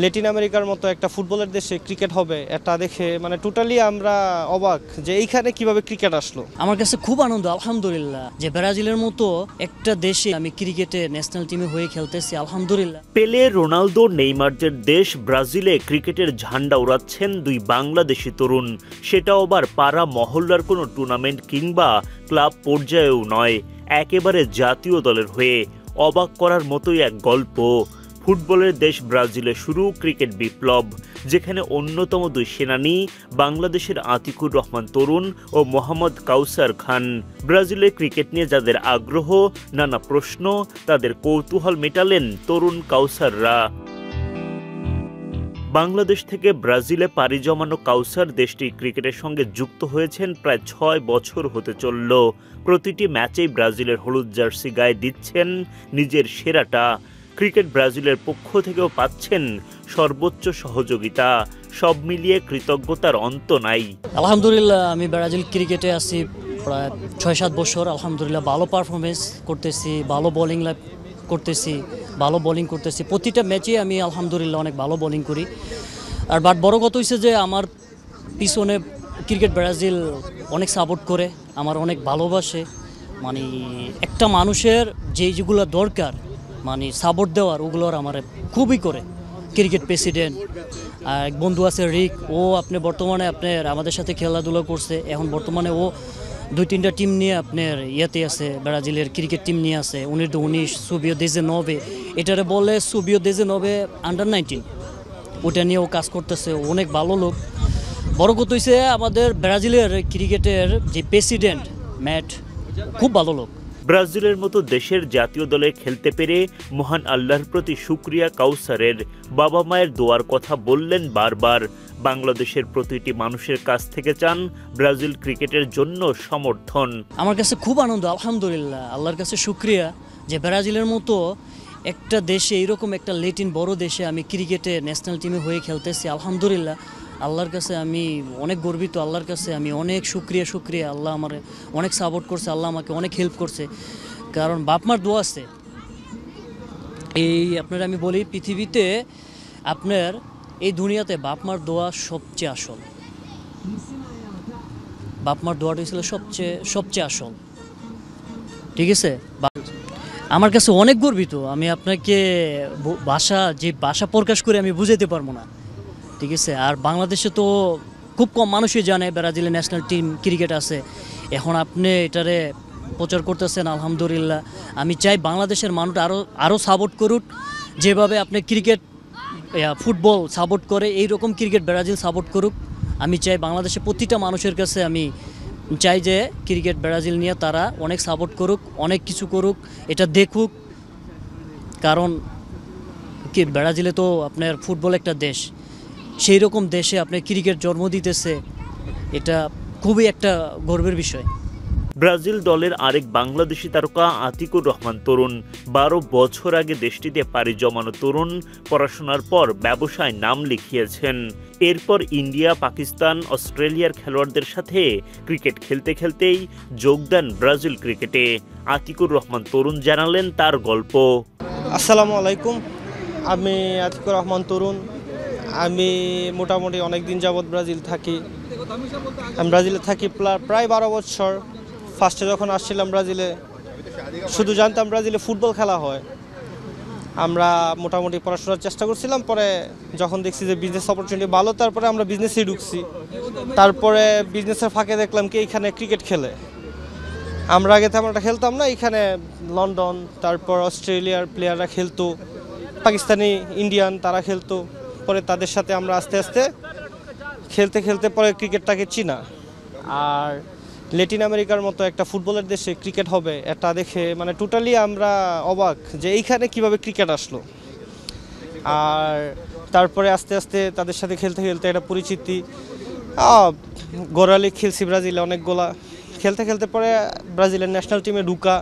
Latin আমেরিকার মতো একটা ফুটবলের দেশে ক্রিকেট হবে এটা দেখে মানে টোটালি আমরা অবাক যে এইখানে কিভাবে ক্রিকেট আসলো। আমার কাছে খুব আনন্দ, আলহামদুলিল্লাহ, যে ব্রাজিলের মতো একটা দেশে আমি ক্রিকেটে ন্যাশনাল টিমে হয়ে খেলতেছি, আলহামদুলিল্লাহ। পেলে, রোনালদো, নেইমারদের দেশ ব্রাজিলে ক্রিকেটের ঝান্ডা উড়াচ্ছেন দুই বাংলাদেশি তরুণ। সেটাও আবার পাড়া মহল্লার কোনো টুর্নামেন্ট কিংবা ক্লাব পর্যায়েও নয়, একেবারে জাতীয় দলের হয়ে। অবাক করার মতোই এক গল্প। ফুটবলের দেশ ব্রাজিলে শুরু ক্রিকেট বিপ্লব, যেখানে অন্যতম দুই সেনানী বাংলাদেশের আতিকুর রহমান তরুণ ও মোহাম্মদ কাউসার খান। ব্রাজিলের ক্রিকেট নিয়ে যাদের আগ্রহ, নানা প্রশ্ন, তাদের কৌতূহল মেটালেন তরুণ কাউসাররা। বাংলাদেশ থেকে ব্রাজিলে পাড়ি জমানো কাউসার দেশটি ক্রিকেটের সঙ্গে যুক্ত হয়েছেন প্রায় 6 বছর হতে চলল। প্রতিটি ম্যাচেই ব্রাজিলের হলুদ জার্সি গায়ে দিচ্ছেন নিজের সেরাটা। ক্রিকেট ব্রাজিলের পক্ষ থেকেও পাচ্ছেন সর্বোচ্চ সহযোগিতা। সব মিলিয়ে কৃতজ্ঞতার অন্ত নাই। আলহামদুলিল্লাহ, আমি ব্রাজিল ক্রিকেটে আছি প্রায় 6-7 বছর। আলহামদুলিল্লাহ, ভালো পারফরমেন্স করতেছি, ভালো বোলিং করতেছি। প্রতিটা ম্যাচে আমি আলহামদুলিল্লাহ অনেক ভালো বোলিং করি। আর বড় কথা হচ্ছে যে আমার পিছনে ক্রিকেট ব্রাজিল অনেক সাপোর্ট করে, আমার অনেক ভালোবাসে। মানে একটা মানুষের যেগুলো দরকার, মানে সাপোর্ট দেওয়ার, ওগুলোর আমার খুবই করে। ক্রিকেট প্রেসিডেন্ট আর এক বন্ধু আছে রিক, ও বর্তমানে আমাদের সাথে খেলাধুলা করছে। এখন বর্তমানে ও 2-3টা টিম নিয়ে ইয়েতে আছে, ব্রাজিলের ক্রিকেট টিম নিয়ে আছে, 19 সুবিও 19, এটারে বলে সুবিও 19 আন্ডার-19, ওটা নিয়ে ও কাজ করতেছে। অনেক ভালো লোক। বড় কথা হয়েছে আমাদের ব্রাজিলের ক্রিকেটের যে প্রেসিডেন্ট ম্যাট, খুব ভালো লোক। ব্রাজিলের মতো দেশের জাতীয় দলে খেলতে পেরে মহান আল্লাহর প্রতি শুকরিয়া কাউসারের। বাবা মায়ের দোয়ার কথা বললেন বারবার। বাংলাদেশের প্রতিটি মানুষের কাছ থেকে চান ব্রাজিল ক্রিকেটের জন্য সমর্থন। আমার কাছে খুব আনন্দ, আলহামদুলিল্লাহ, আল্লাহর কাছে শুকরিয়া যে ব্রাজিলের মতো একটা দেশে, এরকম একটা ল্যাটিন বড় দেশে আমি ক্রিকেটে ন্যাশনাল টিমে হয়ে খেলতেছি, আলহামদুলিল্লাহ। আল্লাহর কাছে আমি অনেক গর্বিত, আল্লাহর কাছে আমি অনেক শুকরিয়া। আল্লাহ আমার অনেক সাপোর্ট করছে, আল্লাহ আমাকে অনেক হেল্প করছে। কারণ বাপমার দোয়া আছে। আমি বলি, পৃথিবীতে এই দুনিয়াতে বাপমার দোয়া সবচেয়ে আসল। বাপমার দোয়াটা ছিল সবচেয়ে আসল, ঠিক আছে। আমার কাছে অনেক গর্বিত। আমি আপনাকে ভাষা প্রকাশ করে আমি বুঝাতে পারবো না, ঠিক আছে। আর বাংলাদেশে তো খুব কম মানুষই জানে ব্রাজিলের ন্যাশনাল টিম ক্রিকেট আছে। এখন আপনি এটারে প্রচার করতেছেন, আলহামদুলিল্লাহ। আমি চাই বাংলাদেশের মানুষ আরও সাপোর্ট করুক, যেভাবে আপনি ক্রিকেট ফুটবল সাপোর্ট করে, এইরকম ক্রিকেট ব্রাজিল সাপোর্ট করুক। আমি চাই বাংলাদেশের প্রতিটা মানুষের কাছে আমি চাই যে ক্রিকেট ব্রাজিল নিয়ে তারা অনেক সাপোর্ট করুক, অনেক কিছু করুক, এটা দেখুক। কারণ কি, ব্রাজিলে তো ফুটবল একটা দেশ, সেই রকম দেশে ক্রিকেট জন্ম দিতেছে, এটা খুবই একটা গর্বের বিষয়। ব্রাজিল দলের আরেক বাংলাদেশি তারকা আতিকুর রহমান তরুণ। 12 বছর আগে দেশটিতে পাড়ি জমানো তরুণ পড়াশোনার পর ব্যবসায় নাম লিখিয়েছেন। এরপর ইন্ডিয়া, পাকিস্তান, অস্ট্রেলিয়ার খেলোয়াড়দের সাথে ক্রিকেট খেলতে খেলতেই যোগ দেন ব্রাজিল ক্রিকেটে। আতিকুর রহমান তরুণ জানালেন তার গল্প। আসসালামু আলাইকুম, আমি আতিকুর রহমান তরুণ। আমি মোটামুটি অনেক দিন যাবৎ ব্রাজিল থাকি। আমি ব্রাজিলে থাকি প্রায় 12 বছর। ফার্স্টে যখন আসছিলাম ব্রাজিলে, শুধু জানতাম ব্রাজিলে ফুটবল খেলা হয়। আমরা মোটামুটি পড়াশোনার চেষ্টা করছিলাম। পরে যখন দেখছি যে বিজনেস অপরচুনিটি ভালো, তারপরে আমরা বিজনেসেই ঢুকছি। তারপরে বিজনেসের ফাঁকে দেখলাম কি এইখানে ক্রিকেট খেলে। আমরা আগে তেমন একটা খেলতাম না। এইখানে লন্ডন, তারপর অস্ট্রেলিয়ার প্লেয়াররা খেলতো, পাকিস্তানি, ইন্ডিয়ান তারা খেলতো। পরে তাদের সাথে আমরা আস্তে আস্তে খেলতে পরে ক্রিকেটটাকে চিনা। আর ল্যাটিন আমেরিকার মতো একটা ফুটবলের দেশে ক্রিকেট হবে এটা দেখে মানে টোটালি আমরা অবাক যে এইখানে কিভাবে ক্রিকেট আসলো। আর তারপরে আস্তে আস্তে তাদের সাথে খেলতে একটা পরিচিতি গড়ালে খেলছি ব্রাজিলে অনেকগুলা। খেলতে পরে ব্রাজিলের ন্যাশনাল টিমে ঢুকা।